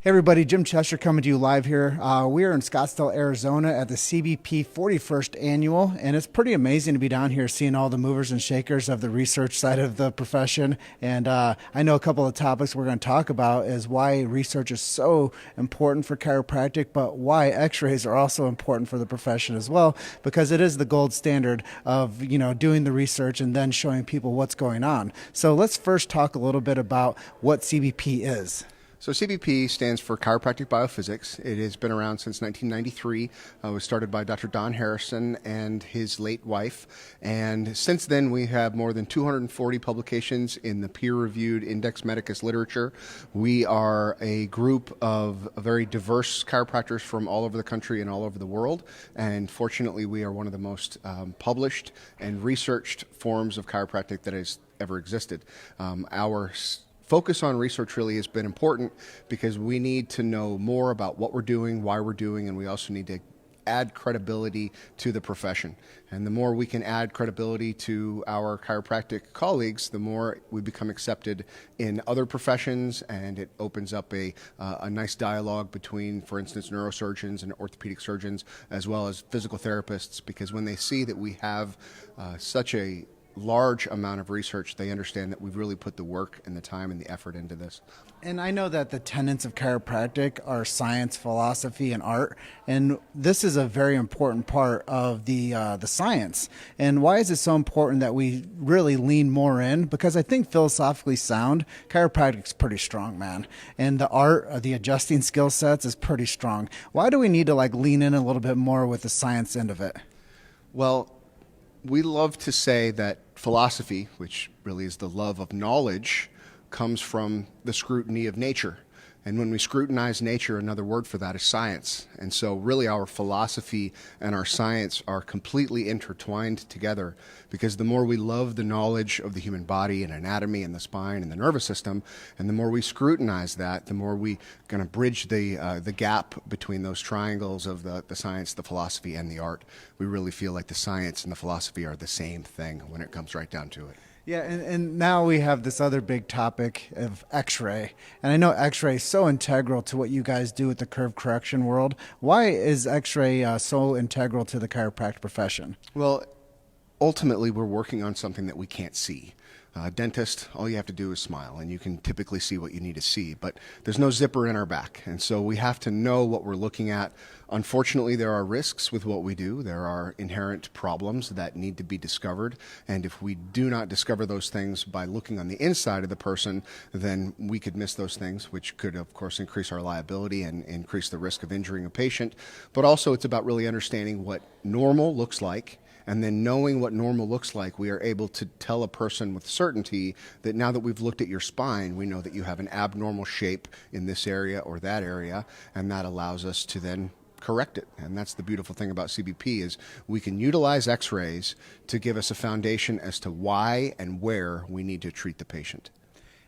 Hey everybody, Jim Chester coming to you live here. We are in Scottsdale, Arizona at the CBP 41st Annual, and it's pretty amazing to be down here seeing all the movers and shakers of the research side of the profession. And I know a couple of topics we're going to talk about is why research is so important for chiropractic, but why x-rays are also important for the profession as well, because it is the gold standard of, doing the research and then showing people what's going on. So let's first talk a little bit about what CBP is. So CBP stands for Chiropractic Biophysics. It has been around since 1993. It was started by Dr. Don Harrison and his late wife. And since then, we have more than 240 publications in the peer-reviewed Index Medicus literature. We are a group of very diverse chiropractors from all over the country and all over the world. And fortunately, we are one of the most published and researched forms of chiropractic that has ever existed. Our focus on research really has been important because we need to know more about what we're doing, why we're doing, and we also need to add credibility to the profession. And the more we can add credibility to our chiropractic colleagues, the more we become accepted in other professions, and it opens up a nice dialogue between, for instance, neurosurgeons and orthopedic surgeons, as well as physical therapists, because when they see that we have such a large amount of research, they understand that we've really put the work and the time and the effort into this. And I know that the tenets of chiropractic are science, philosophy, and art, and this is a very important part of the science. And why is it so important that we really lean more in? Because I think philosophically sound, chiropractic's pretty strong, man. And the art, the adjusting skill sets is pretty strong. Why do we need to lean in a little bit more with the science end of it? Well, we love to say that philosophy, which really is the love of knowledge, comes from the scrutiny of nature. And when we scrutinize nature, another word for that is science. And so really our philosophy and our science are completely intertwined together, because the more we love the knowledge of the human body and anatomy and the spine and the nervous system, and the more we scrutinize that, the more we going to bridge the gap between those triangles of the science, the philosophy, and the art. We really feel like the science and the philosophy are the same thing when it comes right down to it. Yeah, and now we have this other big topic of x-ray. And I know x-ray is so integral to what you guys do with the curve correction world. Why is x-ray so integral to the chiropractic profession? Well, ultimately, we're working on something that we can't see. Dentist, all you have to do is smile, and you can typically see what you need to see. But there's no zipper in our back, and so we have to know what we're looking at. Unfortunately, there are risks with what we do. There are inherent problems that need to be discovered, and if we do not discover those things by looking on the inside of the person, then we could miss those things, which could, of course, increase our liability and increase the risk of injuring a patient. But also, it's about really understanding what normal looks like. And then knowing what normal looks like, we are able to tell a person with certainty that now that we've looked at your spine, we know that you have an abnormal shape in this area or that area, and that allows us to then correct it. And that's the beautiful thing about CBP is we can utilize x-rays to give us a foundation as to why and where we need to treat the patient.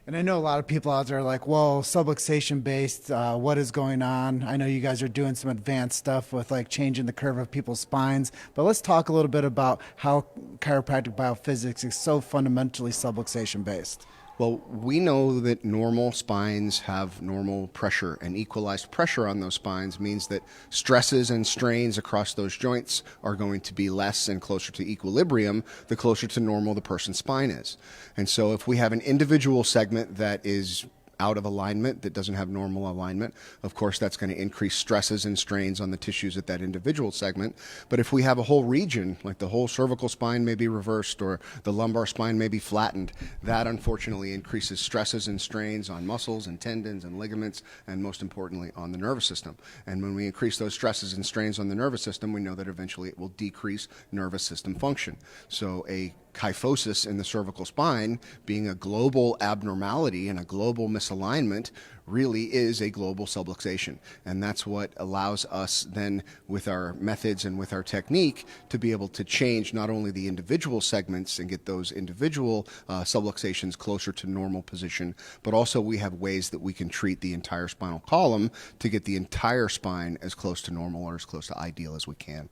And I know a lot of people out there are like, well, subluxation based, what is going on? I know you guys are doing some advanced stuff with changing the curve of people's spines, but let's talk a little bit about how chiropractic biophysics is so fundamentally subluxation based. Well, we know that normal spines have normal pressure, and equalized pressure on those spines means that stresses and strains across those joints are going to be less and closer to equilibrium the closer to normal the person's spine is. And so if we have an individual segment that is out of alignment, that doesn't have normal alignment, of course that's going to increase stresses and strains on the tissues at that individual segment. But if we have a whole region, like the whole cervical spine may be reversed or the lumbar spine may be flattened, that unfortunately increases stresses and strains on muscles and tendons and ligaments, and most importantly on the nervous system. And when we increase those stresses and strains on the nervous system, we know that eventually it will decrease nervous system function. So a kyphosis in the cervical spine, being a global abnormality and a global misalignment, really is a global subluxation. And that's what allows us then, with our methods and with our technique, to be able to change not only the individual segments and get those individual subluxations closer to normal position, but also we have ways that we can treat the entire spinal column to get the entire spine as close to normal or as close to ideal as we can.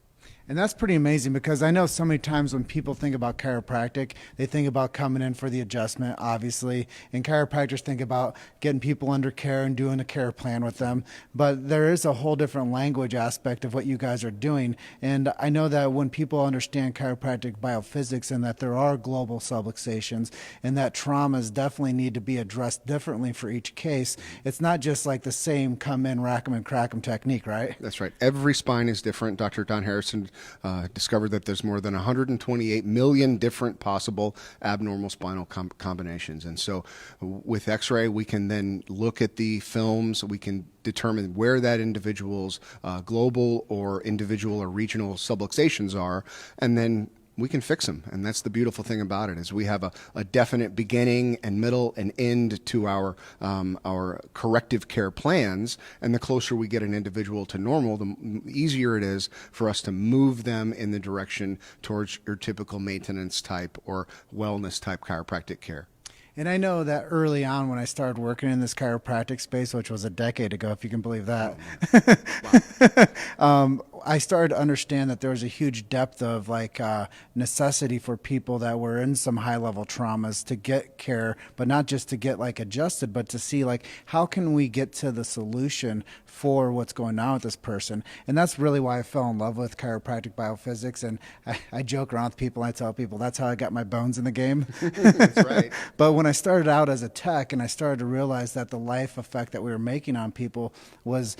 And that's pretty amazing because I know so many times when people think about chiropractic, they think about coming in for the adjustment, obviously, and chiropractors think about getting people under care and doing a care plan with them. But there is a whole different language aspect of what you guys are doing. And I know that when people understand chiropractic biophysics and that there are global subluxations and that traumas definitely need to be addressed differently for each case, it's not just like the same come in, rack 'em and crack 'em technique, right? That's right. Every spine is different. Dr. Don Harrison discovered that there's more than 128 million different possible abnormal spinal combinations. And so with x-ray, we can then look at the films. We can determine where that individual's global or individual or regional subluxations are, and then we can fix them. And that's the beautiful thing about it, is we have a definite beginning and middle and end to our corrective care plans. And the closer we get an individual to normal, the easier it is for us to move them in the direction towards your typical maintenance type or wellness type chiropractic care. And I know that early on when I started working in this chiropractic space, which was a decade ago, if you can believe that, I started to understand that there was a huge depth of necessity for people that were in some high level traumas to get care, but not just to get adjusted, but to see how can we get to the solution for what's going on with this person. And that's really why I fell in love with chiropractic biophysics. And I joke around with people, and I tell people that's how I got my bones in the game. That's right. But when I started out as a tech and I started to realize that the life effect that we were making on people was,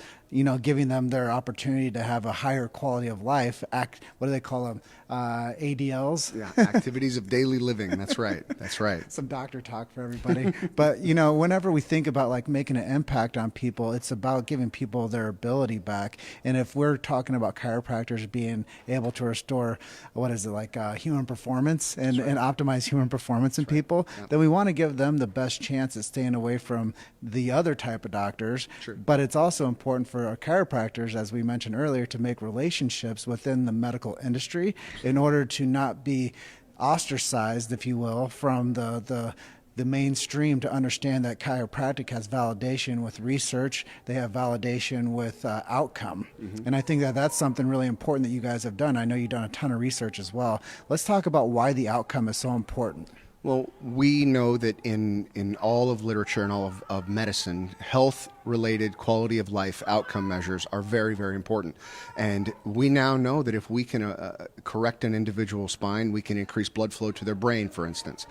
giving them their opportunity to have a higher quality of life, what do they call them? ADLs? Yeah, activities of daily living. That's right. That's right. Some doctor talk for everybody. But, whenever we think about making an impact on people, it's about giving people their ability back. And if we're talking about chiropractors being able to restore, human performance and optimize human performance in people, then we want to give them the best chance at staying away from the other type of doctors. Sure. But it's also important for our chiropractors, as we mentioned earlier, to make relationships within the medical industry in order to not be ostracized, if you will, from the mainstream, to understand that chiropractic has validation with research. They have validation with outcome. Mm-hmm. And I think that that's something really important that you guys have done. I know you've done a ton of research as well. Let's talk about why the outcome is so important. Well, we know that in all of literature and all of medicine, health-related quality of life outcome measures are very, very important. And we now know that if we can correct an individual spine, we can increase blood flow to their brain, for instance.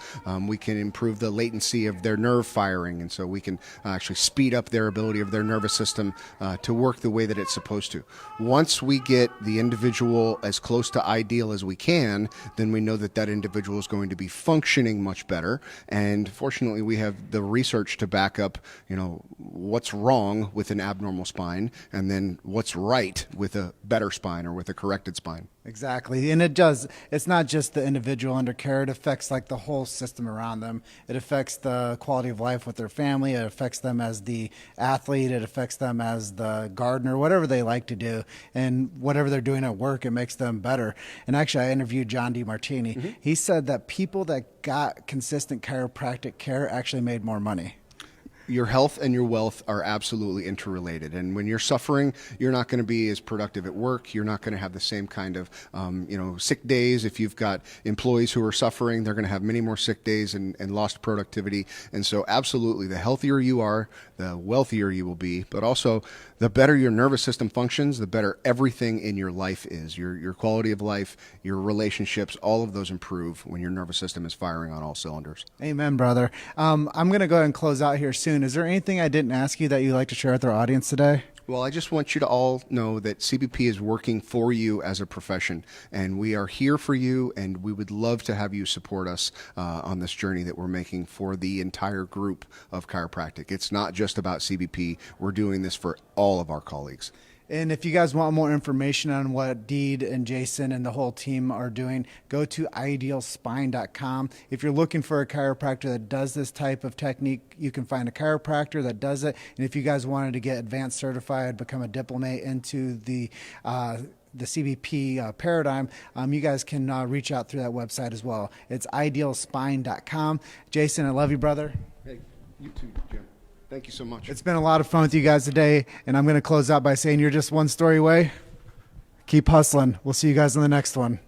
We can improve the latency of their nerve firing, and so we can actually speed up their ability of their nervous system to work the way that it's supposed to. Once we get the individual as close to ideal as we can, then we know that that individual is going to be functioning much better. And fortunately, we have the research to back up, what's wrong with an abnormal spine and then what's right with a better spine or with a corrected spine. Exactly. And it's not just the individual under care. It affects the whole system around them. It affects the quality of life with their family. It affects them as the athlete. It affects them as the gardener, whatever they like to do. And whatever they're doing at work, it makes them better. And actually, I interviewed John DeMartini. Mm-hmm. He said that people that got consistent chiropractic care actually made more money. Your health and your wealth are absolutely interrelated. And when you're suffering, you're not going to be as productive at work. You're not going to have the same kind of, sick days. If you've got employees who are suffering, they're going to have many more sick days and lost productivity. And so absolutely, the healthier you are, the wealthier you will be. But also, the better your nervous system functions, the better everything in your life is. Your quality of life, your relationships, all of those improve when your nervous system is firing on all cylinders. Amen, brother. I'm going to go ahead and close out here soon. Is there anything I didn't ask you that you'd like to share with our audience today? Well, I just want you to all know that CBP is working for you as a profession, and we are here for you, and we would love to have you support us on this journey that we're making for the entire group of chiropractic. It's not just about CBP. We're doing this for all of our colleagues. And if you guys want more information on what Deed and Jason and the whole team are doing, go to idealspine.com. If you're looking for a chiropractor that does this type of technique, you can find a chiropractor that does it. And if you guys wanted to get advanced certified, become a diplomate into the CBP paradigm, you guys can reach out through that website as well. It's idealspine.com. Jason, I love you, brother. Hey, you too, Jim. Thank you so much. It's been a lot of fun with you guys today, and I'm going to close out by saying you're just one story away Keep hustling. We'll see you guys in the next one.